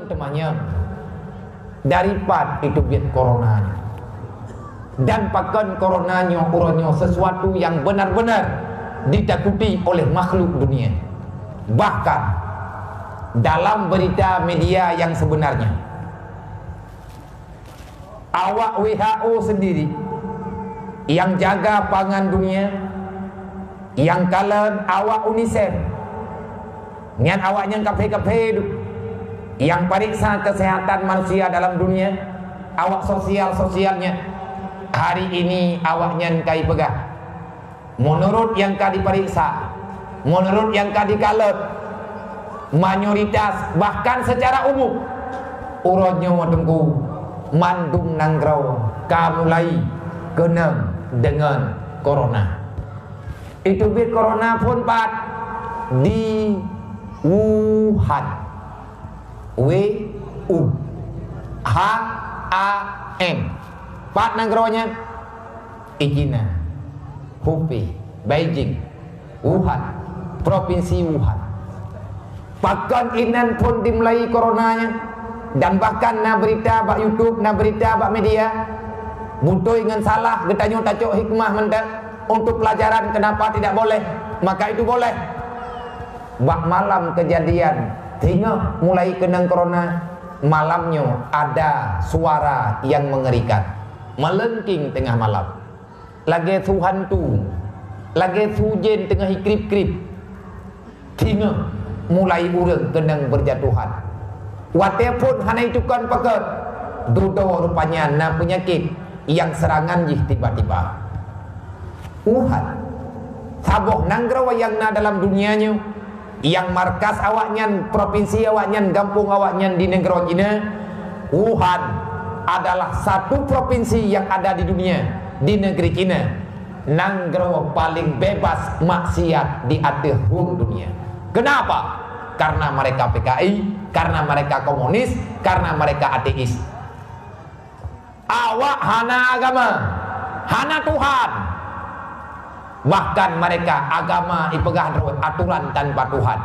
temannya daripada itu biar coronanya. Dan pakan coronanya uronyo sesuatu yang benar-benar ditakuti oleh makhluk dunia. Bahkan dalam berita media yang sebenarnya, awak WHO sendiri yang jaga pangan dunia, yang kalian awak UNICEF, niat awaknya kafe-kafe itu, yang periksa kesehatan manusia dalam dunia, awak sosialnya, hari ini awaknya kai pegang. Menurut yang kau diperiksa, menurut yang kau dikalut, mayoritas bahkan secara umum uronnya wadengku mandung nanggrau kamulai kena dengan corona. Itu bir corona pun pat di Wuhan, WUHAN, pat nanggraunya China, Hubei, Beijing, Wuhan, provinsi Wuhan. Bahkan inan pun dimulai coronanya. Dan bahkan na berita bak YouTube, na berita bak media butuh dengan salah getanyo tacuk hikmah mendak untuk pelajaran kenapa tidak boleh, maka itu boleh. Bak malam kejadian hingga mulai kena corona, malamnya ada suara yang mengerikan melengking tengah malam. Lagi Tuhan tu, lagi hujan tengah krip-krip, hingga mulai urang kena berjatuhan. Walaupun hanya itu kan pakai dudo rupanya na penyakit yang serangan jih tiba-tiba. Wuhan, saboh nanggrawa yang na dalam dunianya, yang markas awaknya, provinsi awaknya, kampung awaknya di negara Cina. Wuhan adalah satu provinsi yang ada di dunia, di negeri Cina, nanggrawa paling bebas maksiat di atas dunia. Kenapa? Karena mereka PKI, karena mereka komunis, karena mereka ateis. Awak hana agama, hana Tuhan. Bahkan mereka agama ipegah aturan tanpa Tuhan.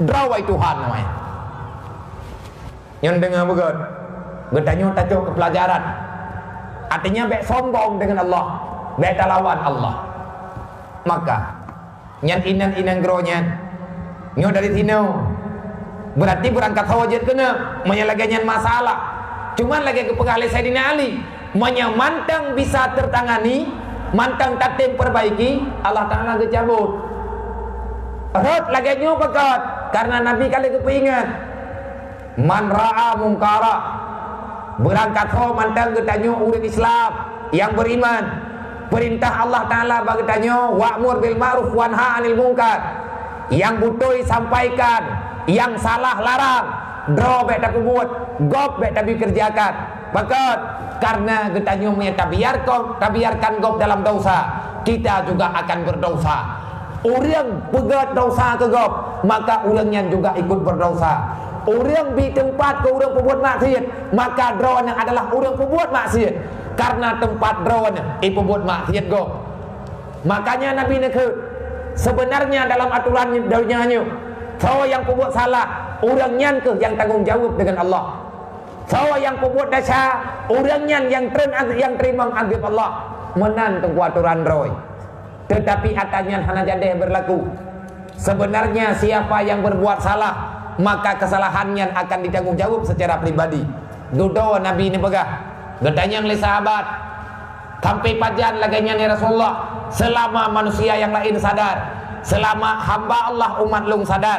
Drawai Tuhan namanya. Yang dengar begot, bertanya tajuk ke pelajaran. Artinya baik sombong dengan Allah, baik lawan Allah. Maka nyan inan gronya, nyo dari tino. Berarti berangkat hawajat kena menyelaganya masalah. Cuman lagi kepegali Sayyidina Ali menyamantang bisa tertangani, mantang tatim perbaiki, Allah Ta'ala kecabut. Rot lagi nyobakat karena Nabi kali kepingat man ra'a mungkara, berangkat ho mantang ketanyo urut Islam yang beriman. Perintah Allah Ta'ala bagi tanyo wa'mur bil ma'ruf wanha 'anil munkar. Yang butuh sampaikan, yang salah larang, draw baik tak buat, gop baik tak dikerjakan. Maka karena kita nyumnya tabiarkan gop dalam dosa, kita juga akan berdosa. Orang pegat dosa ke gop, maka orangnya juga ikut berdosa. Orang di tempat ke orang pembuat maksiat, maka drawnya adalah orang pembuat maksiat. Karena tempat drawnya pembuat maksiat gop. Makanya Nabi nak sebenarnya dalam aturan dunia sawa yang pembuat salah, orangnya ke yang tanggung jawab dengan Allah. Sawa yang pembuat dosa, orangnya yang terima agib Allah. Menan tengku aturan roy. Tetapi atanya hana jadi berlaku. Sebenarnya siapa yang berbuat salah, maka kesalahannya akan ditanggung jawab secara pribadi. Dudo Nabi ini pegah. Gedanya oleh sahabat. Sampai pajan laganya ni Rasulullah. Selama manusia yang lain sadar, selama hamba Allah umat lung sadar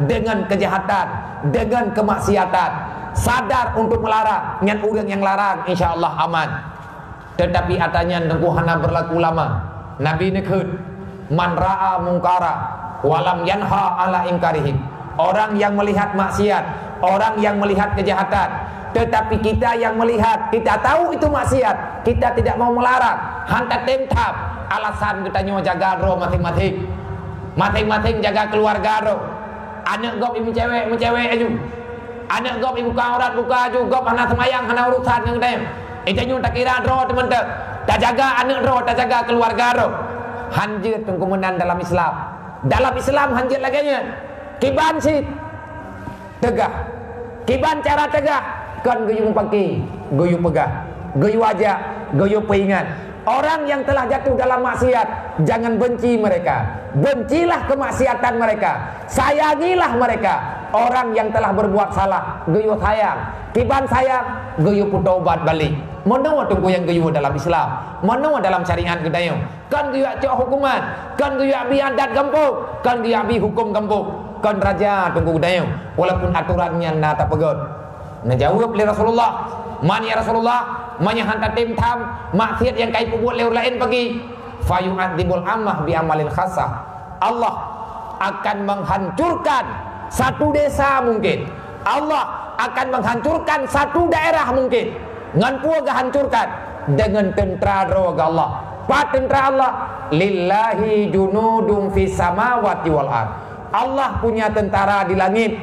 dengan kejahatan, dengan kemaksiatan, sadar untuk melarang, nyan urang yang larang, insyaallah aman. Tetapi atanya nengkuhana berlaku lama. Nabi nekut man ra'a mungkara walam yanha ala ingkarihim. Orang yang melihat maksiat, orang yang melihat kejahatan, tetapi kita yang melihat, kita tahu itu maksiat, kita tidak mau melarang, hantar temtap. Alasan kita nyawa jaga roh masing-masing jaga keluarga roh. Anak gop ibu cewek aja, anak gop ibu kaurat buka aja, gop anak semayang anak urusan yang dem. Itu nyu tak kira roh teman tak, tak jaga anak roh, tak jaga keluarga roh. Hanjir kemudian dalam Islam hanjir lagi nya kiban sit tegah Kiban cara tegah kan guyung pagi, guyung pegah, guyung ajak, guyung peringat. Orang yang telah jatuh dalam maksiat, jangan benci mereka. Bencilah kemaksiatan mereka. Sayangilah mereka. Orang yang telah berbuat salah, guyung sayang. Kiban sayang, guyung bertobat balik. Mana tunggu yang guyung dalam Islam? Mana dalam syariat kedayung? Kan guyung cok hukuman, kan guyung bi adat kampung, kan guyung bi hukum kampung, kan raja tunggu kedayung. Walaupun aturannya na tak pegot. Nah jawab oleh Rasulullah, man ya Rasulullah, man yang hantar tim tam maksiat yang kai buat lewat lain pergi. Fayu'adzibul ammah bi amalin khasah. Allah akan menghancurkan satu desa mungkin. Allah akan menghancurkan satu daerah mungkin. Ngan puaga hancurkan dengan tentera roga Allah. Pak tentera Allah, lillahi junudun fis samawati wal ard. Allah punya tentara di langit.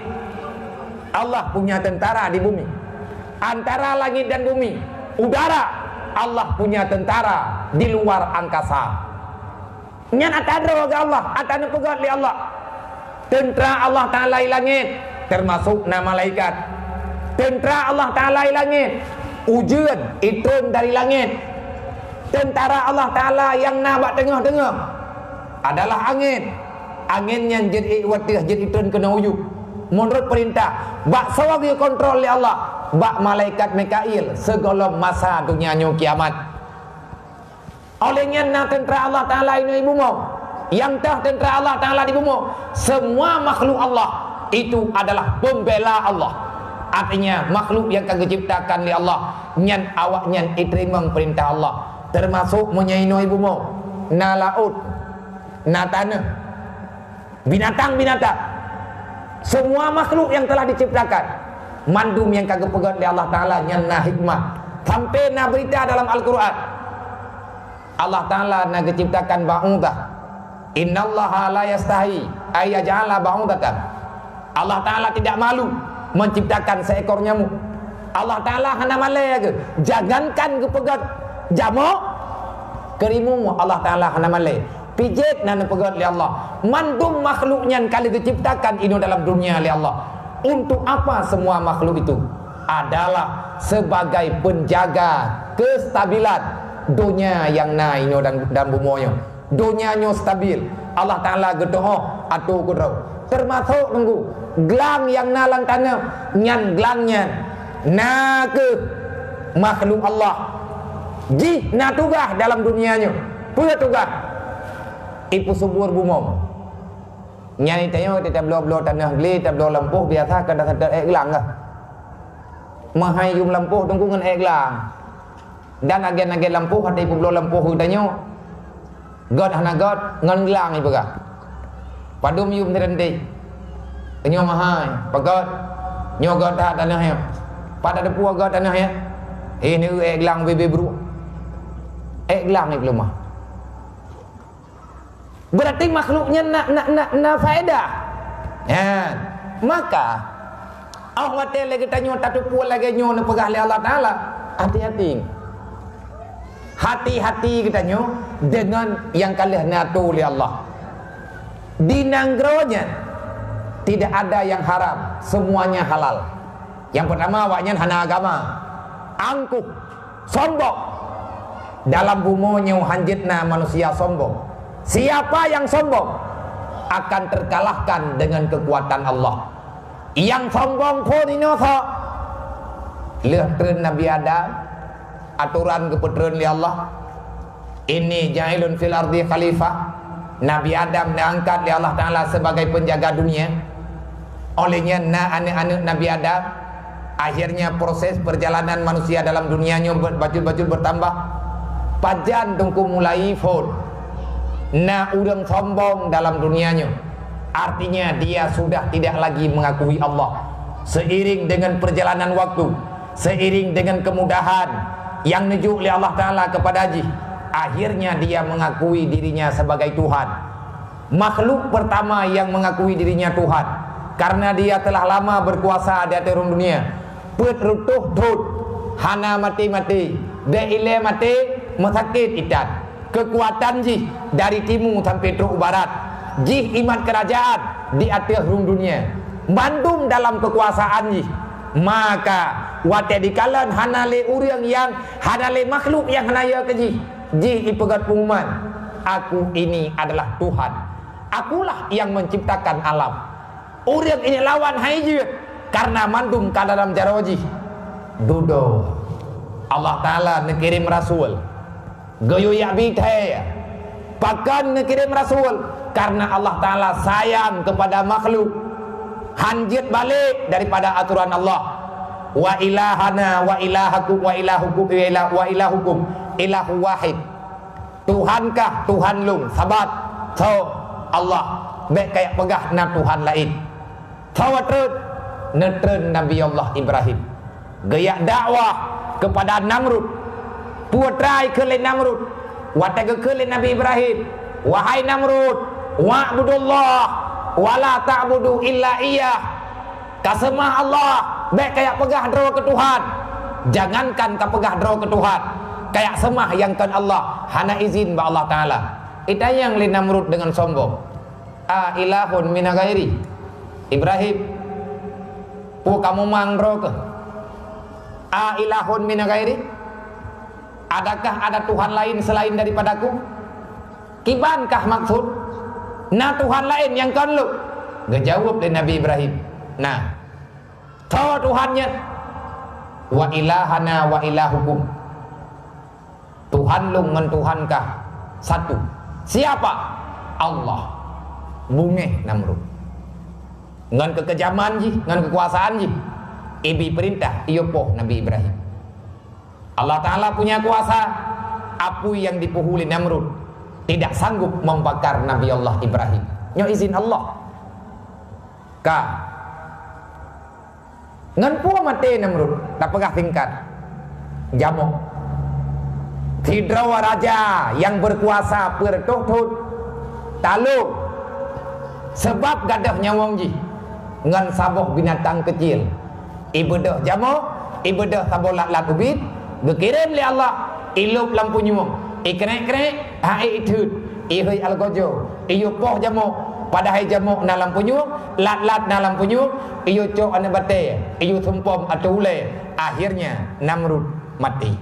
Allah punya tentara di bumi. Antara langit dan bumi, udara, Allah punya tentara di luar angkasa. Nyan atadro ga Allah, atana pegat li Allah. Tentera Allah Ta'ala di langit, termasuk nama malaikat. Tentera Allah Ta'ala di langit, ujian itu dari langit. Tentara Allah Ta'ala yang nabak tengah-tengah adalah angin. Angin yang jadi watih jadi turun kena uyuk. Menurut perintah, bak sawagi kontrol li Allah. Bak malaikat Mikail segala masa dunia kiamat. Olehnya na tentera Allah Ta'ala ini ibu mau. Yang tah tentera Allah Ta'ala di bumi, semua makhluk Allah itu adalah pembela Allah. Artinya makhluk yang kagak ciptakan oleh Allah, nyan awak nyan iterima perintah Allah, termasuk menyaino ibu mau, na laut, na tanah, binatang-binatang, semua makhluk yang telah diciptakan, mandum yang kagak pegat oleh Allah Ta'ala, nyan na hikmah. Sampai na berita dalam Al-Quran, Allah Ta'ala na ciptakan ba'udah. Innallaha la yastahi ayyaj'ala ba'udatan. Allah Ta'ala tidak malu menciptakan seekor nyamuk. Allah Ta'ala hana malai ke, jangankan ke pegat jamuk kerimu. Allah Ta'ala hana malai pijit nan pegat li Allah. Mandum makhluknya kali diciptakan ini dalam dunia li Allah. Untuk apa semua makhluk itu? Adalah sebagai penjaga kestabilan dunia yang naik dan bumonya. Dunianya stabil. Allah Ta'ala gedoh atau kudrah. Termasuk nunggu gelang yang nalang tanah, nyan gelangnya na ke makhluk Allah. Ji na tugah dalam dunianya. Punya tugah. Ipu subur bumom. Nyai tanya kita blow tanah geli, kita blow lampuh biasa kadang-kadang gelang lah. Mahayum lampuh tunggu ngan gelang. Dan agen-agen lampuh hati ipu blow lampuh tanya. God hana God ngan gelang ibu kah? Padum yum terenti. Nyo mahai, pagot. Nyo God tak tanah ya. Pada depu God tanah ya. Ini gelang bebe bro. Gelang itu mah. Berarti makhluknya na faedah. Ya. Maka Allah Ta'ala kita nyo tak depu lagi nyo na pegah Allah Ta'ala. Hati-hati. Hati-hati katanya dengan yang kalian natu oleh Allah. Di nanggronya tidak ada yang haram, semuanya halal. Yang pertama awaknya hana agama, angkuh, sombong. Dalam bumonya hanjitna manusia sombong. Siapa yang sombong akan terkalahkan dengan kekuatan Allah. Yang sombong pun inosa lehtren Nabi Adam, aturan keputusan li Allah. Ini ja'ilun fil ardi khalifah. Nabi Adam diangkat li Allah Ta'ala sebagai penjaga dunia. Olehnya anak-anak Nabi Adam, akhirnya proses perjalanan manusia dalam dunianya bacul-bacul bertambah. Pajan tungku mulai fod na udang sombong dalam dunianya. Artinya dia sudah tidak lagi mengakui Allah. Seiring dengan perjalanan waktu, seiring dengan kemudahan yang nuju oleh Allah Ta'ala kepada haji, akhirnya dia mengakui dirinya sebagai Tuhan. Makhluk pertama yang mengakui dirinya Tuhan, karena dia telah lama berkuasa di atas dunia. Petrutuh tut hana mati-mati, deile mati mesakit itat. Kekuatan ji dari timur sampai truk barat, ji iman kerajaan di atas dunia. Bandung dalam kekuasaan ji maka wate dikalan hanale urang yang hanale makhluk yang hanaya keji ipegat pengumuman, aku ini adalah Tuhan, akulah yang menciptakan alam. Urang ini lawan haijut karena mandum ka dalam jarawaji dudo Allah Ta'ala nekirim rasul gayu ya bithe pakan nekirim rasul karena Allah Ta'ala sayang kepada makhluk, hanjit balik daripada aturan Allah. Wa ilahana wa ilahakum wa ilahukum wa ilahukum ilahu wahid. Tuhankah Tuhan lung sabat so Allah baik kayak pegah na Tuhan lain. Tawatrut netren Nabi Allah Ibrahim gaya dakwah kepada Namrud, puatrai ke Namrud, wataga ke Nabi Ibrahim, wahai Namrud, wa'budullah wala ta'budu illa iyah. Kasemah Allah baik kayak pegah draw ke Tuhan, jangankan ka pegah draw ke Tuhan, kayak semah yang kan Allah hana izin ba Allah Ta'ala. Ita yang li Namrud dengan sombong, a ilahun mina ghairi Ibrahim, pu kamu mangro ke a ilahun mina ghairi, adakah ada Tuhan lain selain daripadaku? Kibankah maksud na Tuhan lain yang kan lu? Gejawab dari Nabi Ibrahim, nah tahu Tuhannya, wa ilahana wa ilahukum, Tuhan lu ngan Tuhankah satu. Siapa? Allah. Bunge Namrud ngan kekejaman ji, ngan kekuasaan ji, ibi perintah iyo poh Nabi Ibrahim. Allah Ta'ala punya kuasa, api yang dipuhuli Namrud tidak sanggup membakar Nabi Allah Ibrahim, nyo izin Allah ka ngan puah mati Namrud tak pegah tingkat jamok tidrawa raja yang berkuasa pertuhtut taluk sebab gadah nyawang ji ngan saboh binatang kecil ibadah jamok, ibadah saboh lat ubit gekirim li Allah ilup lampu nyumong ikrek-krek hae itut ihoi algojo iyo poh jamok padahai jamok na lampu nyumong lat-lat na lampu nyumong iyo cok ane bate iyo sumpom atau ule. Akhirnya Namrud mati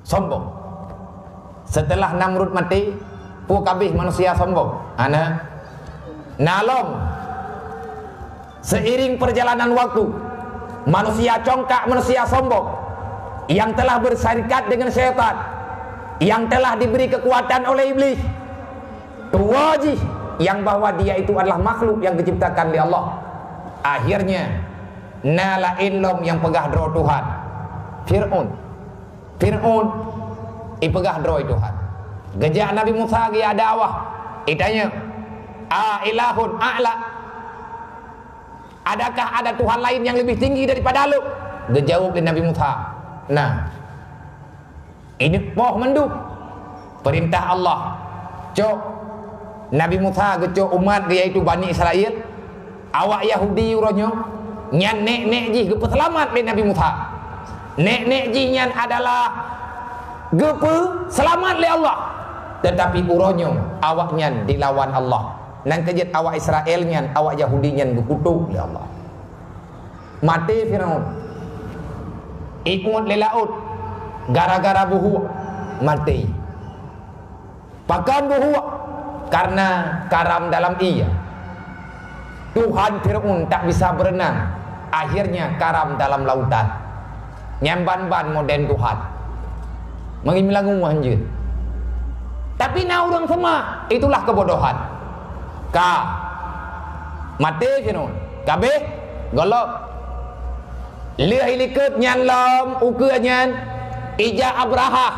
sombong. Setelah Namrud mati pu kabih manusia sombong ana nalom. Seiring perjalanan waktu, manusia congkak, manusia sombong yang telah bersarikat dengan syaitan, yang telah diberi kekuatan oleh iblis, tuwaji yang bahwa dia itu adalah makhluk yang diciptakan oleh Allah. Akhirnya nala ilom yang pegah draw Tuhan, Fir'aun ipegah draw Tuhan. Gejak Nabi Musa dia dakwah, itanya a ilahun a'la, adakah ada Tuhan lain yang lebih tinggi daripada lu? Dijawab oleh Nabi Musa, nah ini poh menduk perintah Allah cok Nabi Musa gecok umat dia itu Bani Israel awak Yahudi uronyo nyan nek-nek ji gepe selamat oleh Nabi Musa, nek-nek ji nyan adalah gepe selamat oleh Allah, tetapi uronyo awak nyan dilawan Allah. Nang kejut awak Israel nyan, awak Yahudi nyan dikutuk oleh Allah. Mati Firaun. Ikut le laut gara-gara buhu mati. Pakan buhu karena karam dalam ia. Tuhan Firaun tak bisa berenang, akhirnya karam dalam lautan. Nyamban-ban moden Tuhan. Mengimilangu anjir. Tapi na urang semua itulah kebodohan. Ka mati Firaun kabeh golok liah ilikut nyan lom uke nyan ija Abraha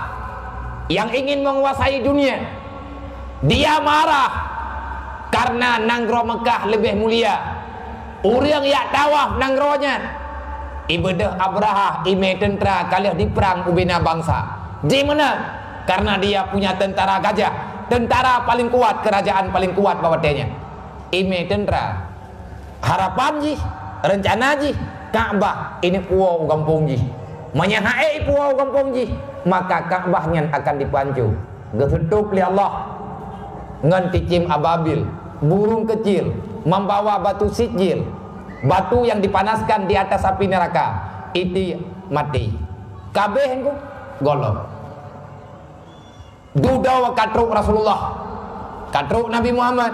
yang ingin menguasai dunia. Dia marah karena nanggro Mekah lebih mulia, urang yak tawaf nanggronya ibadah Abraha ime tentara kalian di perang ubina bangsa di mana karena dia punya tentara gajah, tentara paling kuat, kerajaan paling kuat bawatnya. Ime tentara harapan ji, rencana ji Ka'bah ini puau kampung ji, menyahae puau kampung ji, maka Ka'bahnya akan dipancu. Getutup li Allah ngan ticim ababil, burung kecil membawa batu sijil, batu yang dipanaskan di atas api neraka itu mati kabeh engko golong dudawa katruk Rasulullah katruk Nabi Muhammad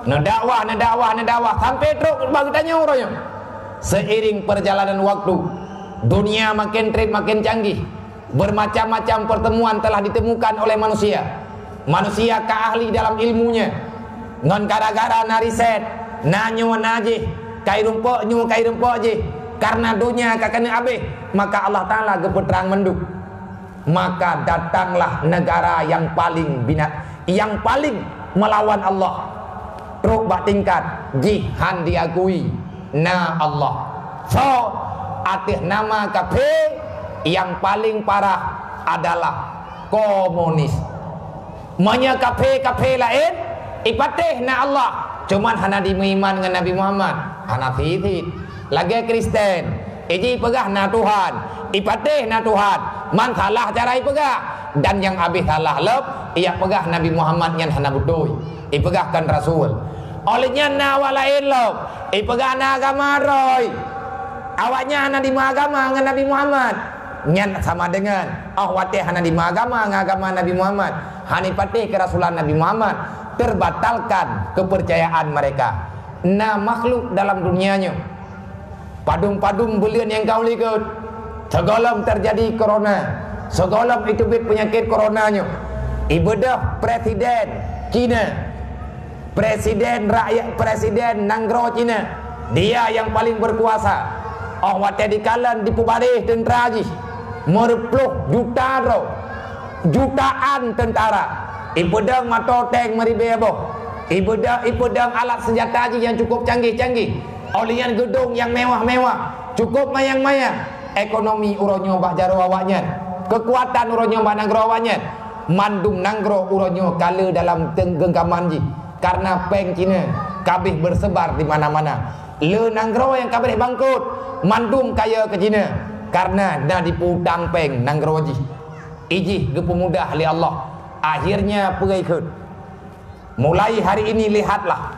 nadakwah sampai truk bagi tanya orangnya. Seiring perjalanan waktu dunia makin trade makin canggih, bermacam-macam pertemuan telah ditemukan oleh manusia ke ahli dalam ilmunya ngon gara-gara na riset nanyo naje kai rumpok je karena dunia kakana abeh maka Allah Ta'ala gepetrang menduk maka datanglah negara yang paling melawan Allah truk bak tingkat jihan diakui na Allah so atas nama kafe yang paling parah adalah komunis manya kafe lain ipateh na Allah cuman hana diiman dengan Nabi Muhammad hana fitit lagi Kristen iji pegah na Tuhan ipateh na Tuhan man salah cara ipegah dan yang habis salah lep ia pegah Nabi Muhammad yang hana betul ipegahkan Rasul olehnya na walain lep ipegah na agama roy awaknya hana di agama dengan Nabi Muhammad nyan sama dengan watih hana di agama Nabi Muhammad hani patih kerasulan Nabi Muhammad terbatalkan kepercayaan mereka nah makhluk dalam dunianya padung-padung belian yang kau likut segolong terjadi corona segolong itu penyakit coronanya ibadah presiden Cina presiden Nanggro Cina dia yang paling berkuasa watih dikalan di pubarih tentera haji merpluh jutaan tentara ibedang matoteng meribeboh ibedang alat senjata haji yang cukup canggih-canggih olian gedung yang mewah-mewah cukup mayang-mayang ekonomi uronyo bah jaro awaknya kekuatan uronyo bah Nanggro awaknya mandum Nanggro uronyo kala dalam genggaman ji karena peng Cina kabeh bersebar di mana-mana le Nanggro yang kabeh bangkut mandum kaya ke Cina karena dah diputang peng Nanggro ji iji gepemudah li Allah akhirnya pergi ikut mulai hari ini lihatlah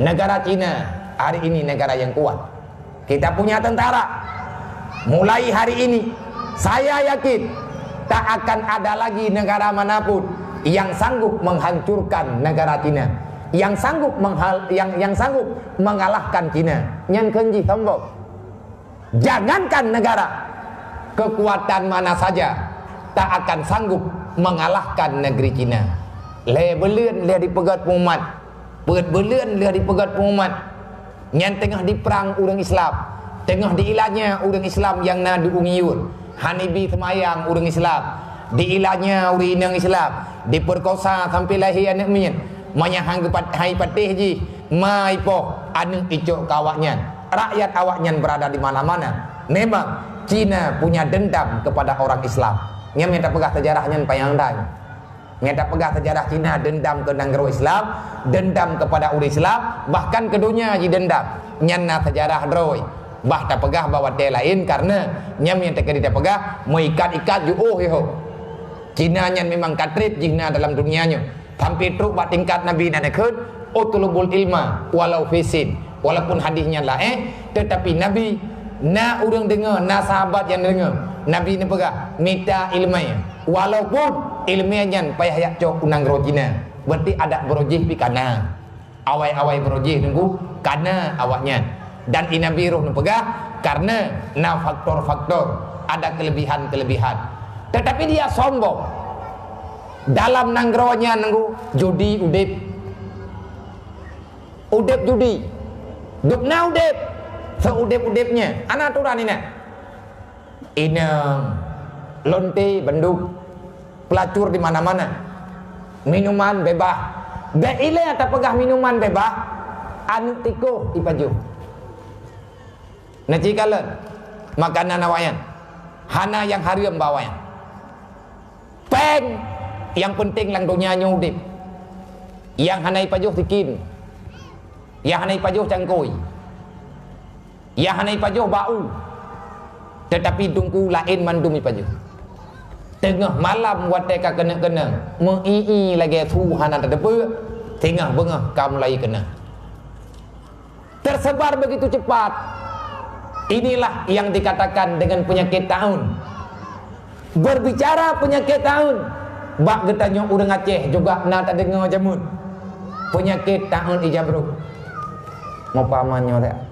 negara Cina hari ini negara yang kuat kita punya tentara mulai hari ini saya yakin tak akan ada lagi negara manapun yang sanggup menghancurkan negara Cina yang sanggup mengalahkan Cina nyan kenji tombok jangankan negara kekuatan mana saja tak akan sanggup mengalahkan negeri Cina le belian le dipegat umat belian le dipegat umat nyan tengah diperang orang Islam tengah diilahnya orang Islam yang na diungiur hanibi semayang orang Islam diilahnya orang Islam diperkosa sampai lahir anak minyak manyahang hai patih ji mai po anu icok kawaknya rakyat awaknya berada di mana-mana memang Cina punya dendam kepada orang Islam nya minta pegah sejarahnya payang dai minta pegah sejarah Cina dendam ke Nanggro Islam dendam kepada orang Islam bahkan keduanya ji dendam nyanna sejarah droi bah tak pegah bawa te lain karena nya minta kedita pegah mengikat-ikat ju Cina nya memang katrit jina dalam dunianya sampai truk buat tingkat Nabi dan ikut utlubul ilma walau fisin walaupun hadisnya lah tetapi Nabi na orang dengar na sahabat yang dengar Nabi ni pegah minta ilmanya walaupun ilmiahnya payah yak cok Nanggro Cina berarti ada berojih pi kana awai-awai berojih nunggu kana awaknya dan Nabi roh pegah karena na faktor-faktor ada kelebihan-kelebihan tetapi dia sombong dalam Nanggro-nya nunggu judi udip judi dupna udip seudip-udipnya anak aturan ini inang lonte benduk pelacur di mana-mana minuman bebas beile atau pegah minuman bebas anu tiko ipaju najikalan makanan awayan hana yang hariam bawayan peng yang penting lang dunia nyudip yang hanai pajuh tikin yang hanai pajuh cangkoi yang hanai pajuh bau tetapi dungku lain mandumi pajuh tengah malam wateka kena-kena mengii lagi tu hana terdepa tengah bengah kam lai kena tersebar begitu cepat. Inilah yang dikatakan dengan penyakit tahun. Berbicara penyakit tahun, bak getanya urang Aceh juga nak tak dengar jamun. Penyakit tahun ijabruk. Mau pamannya tak?